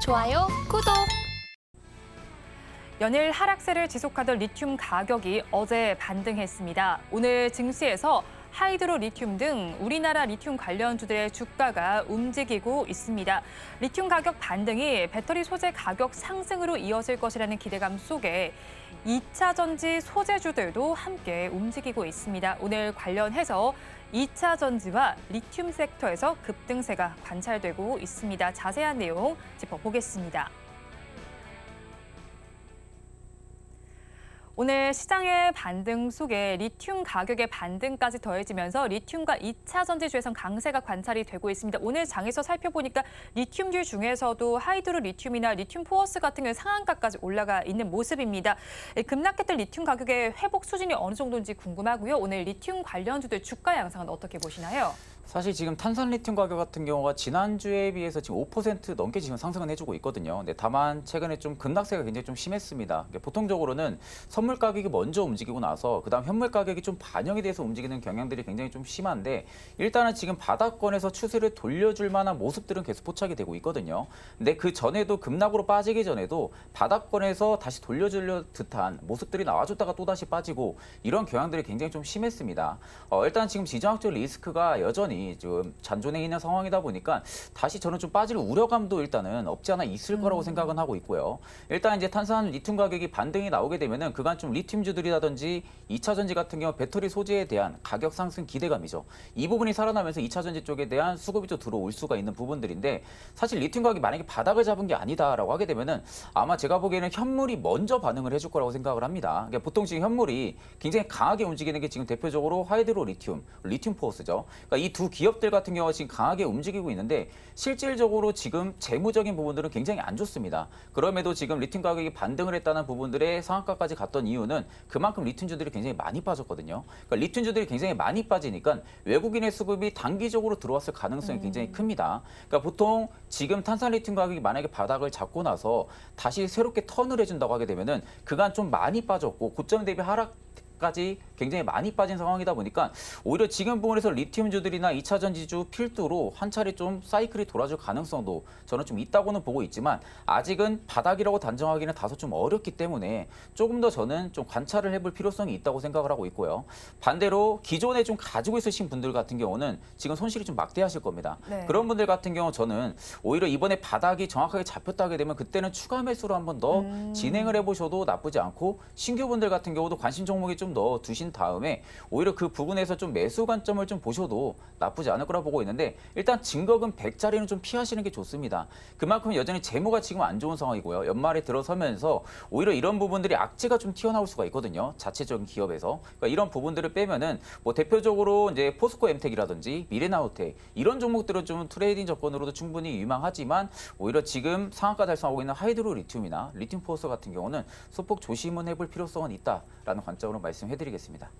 좋아요, 구독! 연일 하락세를 지속하던 리튬 가격이 어제 반등했습니다. 오늘 증시에서 하이드로 리튬 등 우리나라 리튬 관련주들의 주가가 움직이고 있습니다. 리튬 가격 반등이 배터리 소재 가격 상승으로 이어질 것이라는 기대감 속에 2차 전지 소재주들도 함께 움직이고 있습니다. 오늘 관련해서 2차 전지와 리튬 섹터에서 급등세가 관찰되고 있습니다. 자세한 내용 짚어보겠습니다. 오늘 시장의 반등 속에 리튬 가격의 반등까지 더해지면서 리튬과 2차 전지주에선 강세가 관찰이 되고 있습니다. 오늘 장에서 살펴보니까 리튬주 중에서도 하이드로 리튬이나 리튬 포어스 같은 경우 상한가까지 올라가 있는 모습입니다. 급락했던 리튬 가격의 회복 수준이 어느 정도인지 궁금하고요. 오늘 리튬 관련주들 주가 양상은 어떻게 보시나요? 사실 지금 탄산 리튬 가격 같은 경우가 지난주에 비해서 지금 5% 넘게 지금 상승은 해주고 있거든요. 근데 다만 최근에 좀 급락세가 굉장히 좀 심했습니다. 보통적으로는 선물 가격이 먼저 움직이고 나서 그다음 현물 가격이 좀 반영이 돼서 움직이는 경향들이 굉장히 좀 심한데 일단은 지금 바닥권에서 추세를 돌려줄 만한 모습들은 계속 포착이 되고 있거든요. 근데 그 전에도 급락으로 빠지기 전에도 바닥권에서 다시 돌려줄 듯한 모습들이 나와줬다가 또다시 빠지고 이런 경향들이 굉장히 좀 심했습니다. 일단 지금 지정학적 리스크가 여전히 지금 잔존해 있는 상황이다 보니까 다시 저는 좀 빠질 우려감도 일단은 없지 않아 있을 거라고 생각은 하고 있고요. 일단 이제 탄산 리튬 가격이 반등이 나오게 되면은 그간 좀 리튬주들이라든지 2차 전지 같은 경우 배터리 소재에 대한 가격 상승 기대감이죠. 이 부분이 살아나면서 2차 전지 쪽에 대한 수급이 좀 들어올 수가 있는 부분들인데 사실 리튬 가격이 만약에 바닥을 잡은 게 아니다라고 하게 되면은 아마 제가 보기에는 현물이 먼저 반응을 해줄 거라고 생각을 합니다. 그러니까 보통 지금 현물이 굉장히 강하게 움직이는 게 지금 대표적으로 하이드로 리튬, 리튬 포어스죠. 그러니까 이 두 기업들 같은 경우가 지금 강하게 움직이고 있는데 실질적으로 지금 재무적인 부분들은 굉장히 안 좋습니다. 그럼에도 지금 리튬 가격이 반등을 했다는 부분들의 상한가까지 갔던 이유는 그만큼 리튬주들이 굉장히 많이 빠졌거든요. 그러니까 리튬주들이 굉장히 많이 빠지니까 외국인의 수급이 단기적으로 들어왔을 가능성이 굉장히 큽니다. 그러니까 보통 지금 탄산 리튬 가격이 만약에 바닥을 잡고 나서 다시 새롭게 턴을 해준다고 하게 되면은 그간 좀 많이 빠졌고 고점 대비 하락까지 굉장히 많이 빠진 상황이다 보니까 오히려 지금 부분에서 리튬주들이나 2차 전지주 필두로 한 차례 좀 사이클이 돌아줄 가능성도 저는 좀 있다고는 보고 있지만 아직은 바닥이라고 단정하기는 다소 좀 어렵기 때문에 조금 더 저는 좀 관찰을 해볼 필요성이 있다고 생각을 하고 있고요. 반대로 기존에 좀 가지고 있으신 분들 같은 경우는 지금 손실이 좀 막대하실 겁니다. 네. 그런 분들 같은 경우 저는 오히려 이번에 바닥이 정확하게 잡혔다 하게 되면 그때는 추가 매수로 한번 더 진행을 해보셔도 나쁘지 않고 신규분들 같은 경우도 관심 종목이 좀 더 두신 다음에 오히려 그 부분에서 좀 매수 관점을 좀 보셔도 나쁘지 않을 거라 보고 있는데 일단 증거금 100짜리는 좀 피하시는 게 좋습니다. 그만큼 여전히 재무가 지금 안 좋은 상황이고요. 연말에 들어서면서 오히려 이런 부분들이 악재가 좀 튀어나올 수가 있거든요. 자체적인 기업에서. 그러니까 이런 부분들을 빼면은 뭐 대표적으로 이제 포스코 엠텍이라든지 미래나우텍 이런 종목들은 좀 트레이딩 접근으로도 충분히 유망하지만 오히려 지금 상한가 달성하고 있는 하이드로 리튬이나 리튬 포스 같은 경우는 소폭 조심은 해볼 필요성은 있다라는 관점으로 말씀해드리겠습니다.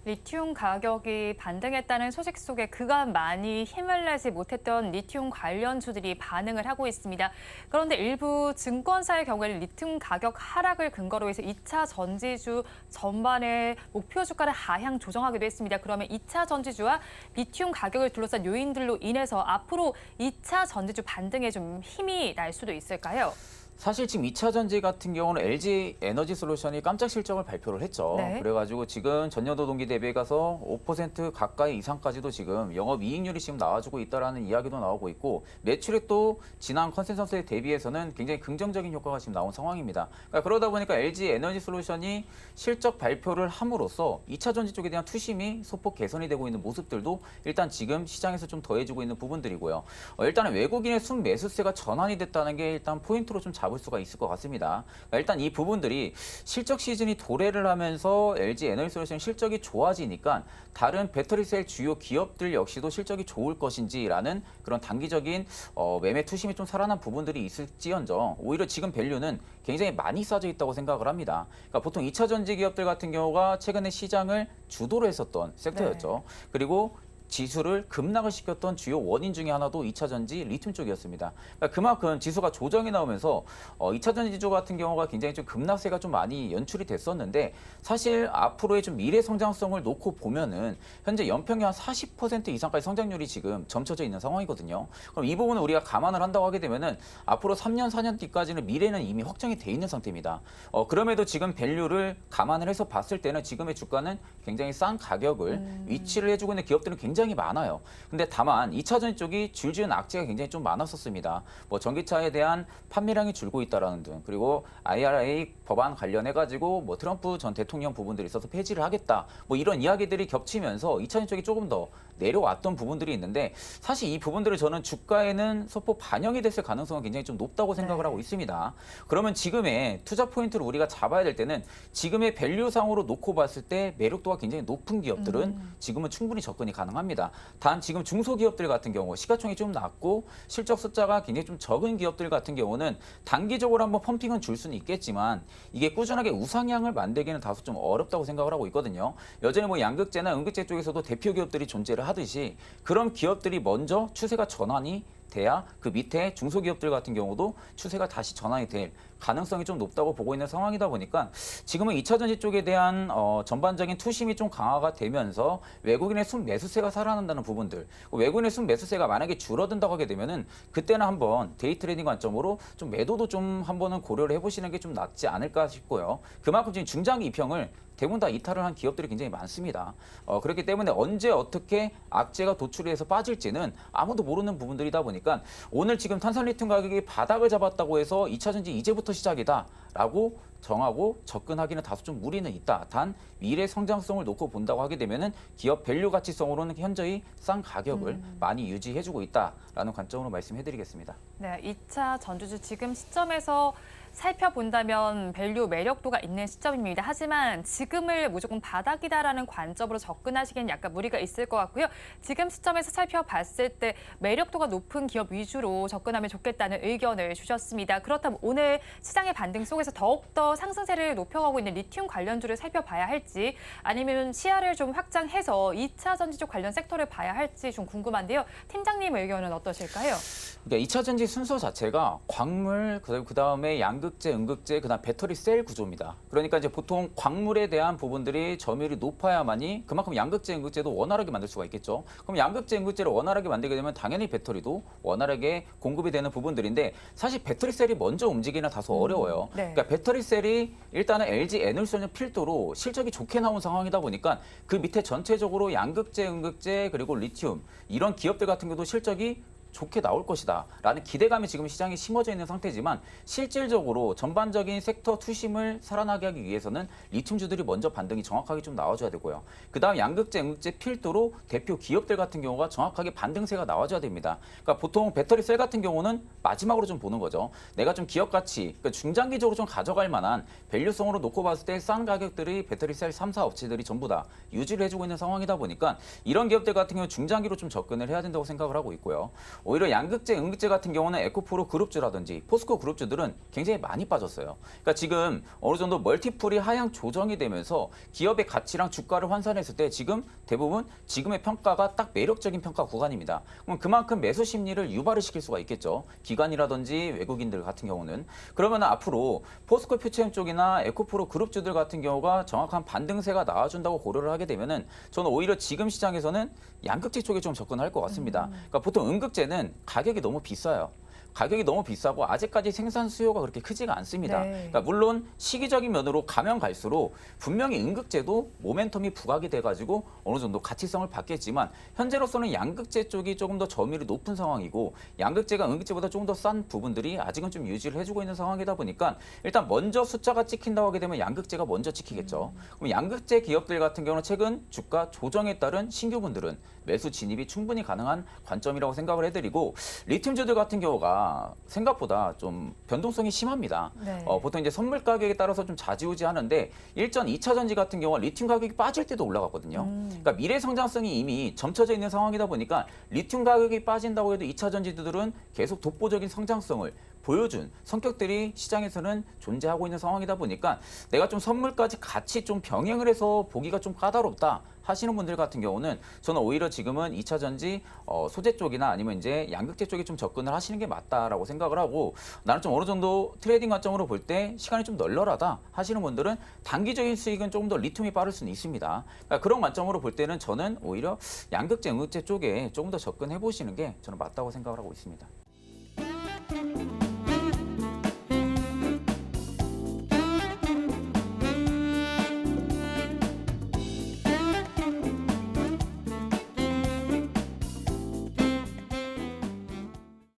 리튬 가격이 반등했다는 소식 속에 그간 많이 힘을 내지 못했던 리튬 관련주들이 반응을 하고 있습니다. 그런데 일부 증권사의 경우에는 리튬 가격 하락을 근거로 해서 2차 전지주 전반의 목표 주가를 하향 조정하기도 했습니다. 그러면 2차 전지주와 리튬 가격을 둘러싼 요인들로 인해서 앞으로 2차 전지주 반등에 좀 힘이 날 수도 있을까요? 사실 지금 2차 전지 같은 경우는 LG 에너지 솔루션이 깜짝 실적을 발표를 했죠. 네. 그래가지고 지금 전년도 동기 대비해 가서 5% 가까이 이상까지도 지금 영업이익률이 지금 나와주고 있다라는 이야기도 나오고 있고 매출액 또 지난 컨센서스에 대비해서는 굉장히 긍정적인 효과가 지금 나온 상황입니다. 그러니까 그러다 보니까 LG 에너지 솔루션이 실적 발표를 함으로써 2차 전지 쪽에 대한 투심이 소폭 개선이 되고 있는 모습들도 일단 지금 시장에서 좀 더해지고 있는 부분들이고요. 일단은 외국인의 순매수세가 전환이 됐다는 게 일단 포인트로 좀 잡을 수가 있을 것 같습니다. 그러니까 일단 이 부분들이 실적 시즌이 도래를 하면서 LG 에너지 솔루션 실적이 좋아지니까 다른 배터리셀 주요 기업들 역시도 실적이 좋을 것인지라는 그런 단기적인 매매 투심이 좀 살아난 부분들이 있을지언정 오히려 지금 밸류는 굉장히 많이 싸져 있다고 생각을 합니다. 그러니까 보통 2차 전지 기업들 같은 경우가 최근에 시장을 주도를 했었던 섹터였죠. 네. 그리고 지수를 급락을 시켰던 주요 원인 중에 하나도 2차 전지 리튬 쪽이었습니다. 그러니까 그만큼 지수가 조정이 나오면서 2차 전지 지수 같은 경우가 굉장히 좀 급락세가 좀 많이 연출이 됐었는데 사실 앞으로의 좀 미래 성장성을 놓고 보면은 현재 연평균 한 40% 이상까지 성장률이 지금 점쳐져 있는 상황이거든요. 그럼 이 부분을 우리가 감안을 한다고 하게 되면은 앞으로 3년, 4년 뒤까지는 미래는 이미 확정이 돼 있는 상태입니다. 그럼에도 지금 밸류를 감안을 해서 봤을 때는 지금의 주가는 굉장히 싼 가격을 위치를 해주고 있는 기업들은 굉장히 많아요. 근데 다만 2차 전지 쪽이 줄지은 악재가 굉장히 좀 많았었습니다. 뭐 전기차에 대한 판매량이 줄고 있다라는 등 그리고 IRA 법안 관련해 가지고 뭐 트럼프 전 대통령 부분들이 있어서 폐지를 하겠다. 뭐 이런 이야기들이 겹치면서 2차 전지 쪽이 조금 더 내려왔던 부분들이 있는데 사실 이 부분들을 저는 주가에는 소폭 반영이 됐을 가능성은 굉장히 좀 높다고 생각을 하고 있습니다. 그러면 지금의 투자 포인트를 우리가 잡아야 될 때는 지금의 밸류상으로 놓고 봤을 때 매력도가 굉장히 높은 기업들은 지금은 충분히 접근이 가능합니다. 단 지금 중소기업들 같은 경우 시가총액이 좀 낮고 실적 숫자가 굉장히 좀 적은 기업들 같은 경우는 단기적으로 한번 펌핑은 줄 수는 있겠지만 이게 꾸준하게 우상향을 만들기는 다소 좀 어렵다고 생각을 하고 있거든요. 여전히 뭐 양극재나 음극재 쪽에서도 대표 기업들이 존재를 하듯이 그런 기업들이 먼저 추세가 전환이 돼야 그 밑에 중소기업들 같은 경우도 추세가 다시 전환이 될 가능성이 좀 높다고 보고 있는 상황이다 보니까 지금은 2차 전지 쪽에 대한 전반적인 투심이 좀 강화가 되면서 외국인의 순매수세가 살아난다는 부분들, 외국인의 순매수세가 만약에 줄어든다고 하게 되면은 그때는 한번 데이 트레이딩 관점으로 좀 매도도 좀 한번은 고려를 해보시는 게 좀 낫지 않을까 싶고요. 그만큼 지금 중장기 이평을 대부분 다 이탈을 한 기업들이 굉장히 많습니다. 그렇기 때문에 언제 어떻게 악재가 도출이 해서 빠질지는 아무도 모르는 부분들이다 보니까 오늘 지금 탄산리튬 가격이 바닥을 잡았다고 해서 2차 전지 이제부터 시작이다라고 정하고 접근하기는 다소 좀 무리는 있다. 단 미래 성장성을 놓고 본다고 하게 되면은 기업 밸류 가치성으로는 현저히 싼 가격을 많이 유지해주고 있다라는 관점으로 말씀해드리겠습니다. 네, 2차 전주주 지금 시점에서 살펴본다면 밸류 매력도가 있는 시점입니다. 하지만 지금을 무조건 바닥이다라는 관점으로 접근하시기엔 약간 무리가 있을 것 같고요. 지금 시점에서 살펴봤을 때 매력도가 높은 기업 위주로 접근하면 좋겠다는 의견을 주셨습니다. 그렇다면 오늘 시장의 반등 속에서 더욱더 상승세를 높여가고 있는 리튬 관련주를 살펴봐야 할지 아니면 시야를 좀 확장해서 2차 전지 쪽 관련 섹터를 봐야 할지 좀 궁금한데요. 팀장님 의견은 어떠실까요? 그러니까 2차 전지 순서 자체가 광물, 그다음에 양극재, 음극재, 그다음 배터리 셀 구조입니다. 그러니까 이제 보통 광물에 대한 부분들이 점유율이 높아야만이 그만큼 양극재, 음극재도 원활하게 만들 수가 있겠죠. 그럼 양극재, 음극재를 원활하게 만들게 되면 당연히 배터리도 원활하게 공급이 되는 부분들인데 사실 배터리 셀이 먼저 움직이는 다소 어려워요. 네. 그러니까 배터리 셀이 일단은 LG 에너지솔루션 필두로 실적이 좋게 나온 상황이다 보니까 그 밑에 전체적으로 양극재, 음극재 그리고 리튬 이런 기업들 같은 경우도 실적이 좋게 나올 것이다 라는 기대감이 지금 시장에 심어져 있는 상태지만 실질적으로 전반적인 섹터 투심을 살아나게 하기 위해서는 리튬주들이 먼저 반등이 정확하게 좀 나와줘야 되고요. 그다음 양극재, 음극재 필두로 대표 기업들 같은 경우가 정확하게 반등세가 나와줘야 됩니다. 그러니까 보통 배터리 셀 같은 경우는 마지막으로 좀 보는 거죠. 내가 좀 기업 가치, 그러니까 중장기적으로 좀 가져갈 만한 밸류성으로 놓고 봤을 때 싼 가격들이 배터리 셀 3사 업체들이 전부 다 유지를 해주고 있는 상황이다 보니까 이런 기업들 같은 경우는 중장기로 좀 접근을 해야 된다고 생각을 하고 있고요. 오히려 양극재, 음극재 같은 경우는 에코프로 그룹주라든지 포스코 그룹주들은 굉장히 많이 빠졌어요. 그러니까 지금 어느 정도 멀티플이 하향 조정이 되면서 기업의 가치랑 주가를 환산했을 때 지금 대부분 지금의 평가가 딱 매력적인 평가 구간입니다. 그럼 그만큼 매수 심리를 유발을 시킬 수가 있겠죠. 기관이라든지 외국인들 같은 경우는. 그러면 앞으로 포스코 퓨처엠 쪽이나 에코프로 그룹주들 같은 경우가 정확한 반등세가 나와준다고 고려를 하게 되면은 저는 오히려 지금 시장에서는 양극재 쪽에 좀 접근할 것 같습니다. 그러니까 보통 음극재는 가격이 너무 비싸요. 가격이 너무 비싸고 아직까지 생산 수요가 그렇게 크지가 않습니다. 네. 그러니까 물론 시기적인 면으로 가면 갈수록 분명히 음극재도 모멘텀이 부각이 돼가지고 어느 정도 가치성을 받겠지만 현재로서는 양극재 쪽이 조금 더 점유율이 높은 상황이고 양극재가 음극재보다 조금 더 싼 부분들이 아직은 좀 유지를 해주고 있는 상황이다 보니까 일단 먼저 숫자가 찍힌다고 하게 되면 양극재가 먼저 찍히겠죠. 그럼 양극재 기업들 같은 경우는 최근 주가 조정에 따른 신규분들은 매수 진입이 충분히 가능한 관점이라고 생각을 해드리고 리튬주들 같은 경우가 생각보다 좀 변동성이 심합니다. 네. 보통 이제 선물 가격에 따라서 좀 좌지우지하는데 일전 2차 전지 같은 경우는 리튬 가격이 빠질 때도 올라갔거든요. 그러니까 미래 성장성이 이미 점쳐져 있는 상황이다 보니까 리튬 가격이 빠진다고 해도 2차 전지들은 계속 독보적인 성장성을 보여준 성격들이 시장에서는 존재하고 있는 상황이다 보니까 내가 좀 선물까지 같이 좀 병행을 해서 보기가 좀 까다롭다 하시는 분들 같은 경우는 저는 오히려 지금은 2차 전지 소재 쪽이나 아니면 이제 양극재 쪽에 좀 접근을 하시는 게 맞다라고 생각을 하고, 나는 좀 어느 정도 트레이딩 관점으로 볼 때 시간이 좀 널널하다 하시는 분들은 단기적인 수익은 조금 더 리튬이 빠를 수는 있습니다. 그러니까 그런 관점으로 볼 때는 저는 오히려 양극재, 음극재 쪽에 조금 더 접근해 보시는 게 저는 맞다고 생각을 하고 있습니다.